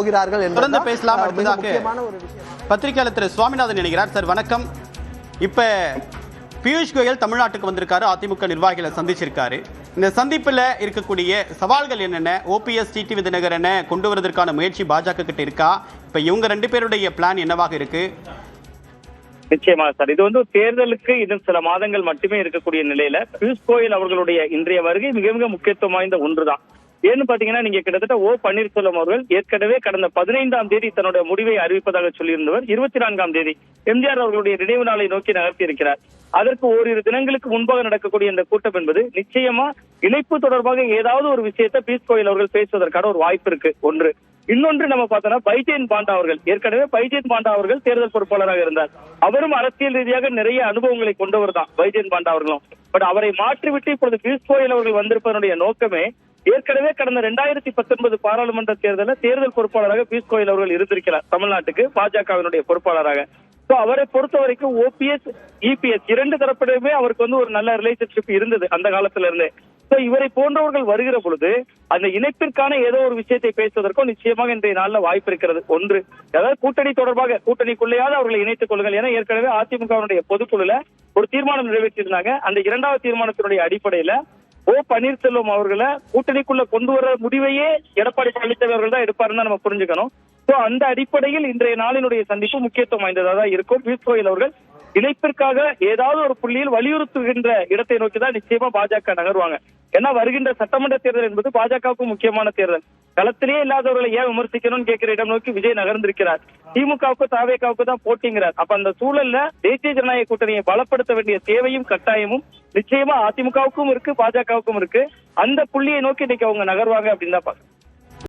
போகிறார்கள் தொடர்ந்து பேசலாம். அடுத்ததாக பத்திரிகையாளர் திரு சுவாமிநாதன் இணைகிறார். சார் வணக்கம். இப்ப பியூஷ் கோயல் தமிழ்நாட்டுக்கு வந்திருக்காரு, அதிமுக நிர்வாகிகளை சந்திச்சிருக்காரு. இந்த சந்திப்புல இருக்கக்கூடிய சவால்கள் என்னென்ன? ஓபிஎஸ் டிடிவி தினகரனை கொண்டு வருவதற்கான முயற்சி பாஜக கிட்ட இருக்கா? இப்ப இவங்க ரெண்டு பேருடைய பிளான் என்னவாக இருக்கு? நிச்சயமாக சார், இது தேர்தலுக்கு இன்னும் சில மாதங்கள் மட்டுமே இருக்கக்கூடிய நிலையில பியூஷ் கோயல் அவர்களுடைய இன்றைய வருகை மிக மிக முக்கியத்துவம் வாய்ந்த ஒன்றுதான். ஏன்னு பாத்தீங்கன்னா, நீங்க கிட்டத்தட்ட ஓ பன்னீர்செல்வம் அவர்கள் ஏற்கனவே கடந்த 15ஆம் தேதி தன்னுடைய முடிவை அறிவிப்பதாக சொல்லியிருந்தவர் 24ஆம் தேதி எம்ஜிஆர் அவர்களுடைய நினைவு நாளை நோக்கி நகர்த்தி இருக்கிறார். அதற்கு ஓரிரு தினங்களுக்கு முன்பாக நடக்கக்கூடிய இந்த கூட்டம் என்பது நிச்சயமா இணைப்பு தொடர்பாக ஏதாவது ஒரு விஷயத்தை பியூஷ் கோயல் அவர்கள் பேசுவதற்கான ஒரு வாய்ப்பு இருக்கு. ஒன்று. இன்னொன்று நம்ம பார்த்தோம்னா, பைஜெயந்த் பாண்டா அவர்கள் ஏற்கனவே பைஜெயந்த் பாண்டா அவர்கள் தேர்தல் பொறுப்பாளராக இருந்தார். அவரும் அரசியல் ரீதியாக நிறைய அனுபவங்களை கொண்டவர் தான் பைஜெயந்த் பாண்டா அவர்களும். பட் அவரை மாற்றிவிட்டு இப்பொழுது பியூஷ் கோயல் அவர்கள் வந்திருப்பதனுடைய நோக்கமே, ஏற்கனவே கடந்த 2019 பாராளுமன்ற தேர்தலில் தேர்தல் பொறுப்பாளராக பியூஷ் கோயல் அவர்கள் இருந்திருக்கிறார் தமிழ்நாட்டுக்கு, பாஜகவினுடைய பொறுப்பாளராக. அவரை பொறுத்த வரைக்கும் ஓபிஎஸ் இபிஎஸ் இரண்டு தரப்பிலுமே அவருக்கு ஒரு நல்ல ரிலேஷன்ஷிப் இருந்தது அந்த காலத்துல இருந்தே. இவரை போன்றவர்கள் வருகிற பொழுது அந்த இணைப்பிற்கான ஏதோ ஒரு விஷயத்தை பேசுவதற்கும் நிச்சயமாக இன்றைய நாள்ல வாய்ப்பு இருக்கிறது. ஒன்று, அதாவது கூட்டணி தொடர்பாக கூட்டணிக்குள்ளேயாவது அவர்களை இணைத்துக் கொள்ளுங்கள். ஏன்னா ஏற்கனவே அதிமுகவினுடைய பொதுக்குழுல ஒரு தீர்மானம் நிறைவேற்றியிருந்தாங்க. அந்த இரண்டாவது தீர்மானத்தினுடைய அடிப்படையில ஓ பன்னீர்செல்வம் அவர்களை கூட்டணிக்குள்ள கொண்டு வர முடிவையே எடப்பாடி பழனிசாமி அவர்கள் தான் எடுப்பாருன்னு நம்ம புரிஞ்சுக்கணும். அந்த அடிப்படையில் இன்றைய நாளினுடைய சந்திப்பு முக்கியத்துவம் வாய்ந்ததாக இருக்கும். பியூஷ் கோயல் அவர்கள் இணைப்பிற்காக ஏதாவது ஒரு புள்ளியில் வலியுறுத்துகின்ற இடத்தை நோக்கிதான் நிச்சயமா பாஜக நகர்வாங்க. ஏன்னா வருகின்ற சட்டமன்ற தேர்தல் என்பது பாஜகவுக்கும் முக்கியமான தேர்தல். களத்திலேயே இல்லாதவர்களை ஏன் விமர்சிக்கணும்னு கேட்கிற இடம் நோக்கி விஜய் நகர்ந்திருக்கிறார். திமுகவுக்கு தாவேகாவுக்கு தான் போட்டிங்கிறார். அப்ப அந்த சூழல்ல தேசிய ஜனநாயக கூட்டணியை பலப்படுத்த வேண்டிய தேவையும் கட்டாயமும் நிச்சயமா அதிமுகவுக்கும் இருக்கு, பாஜகவுக்கும் இருக்கு. அந்த புள்ளியை நோக்கி இன்னைக்கு அவங்க நகர்வாங்க அப்படின்னு தான் பாக்குறேன்.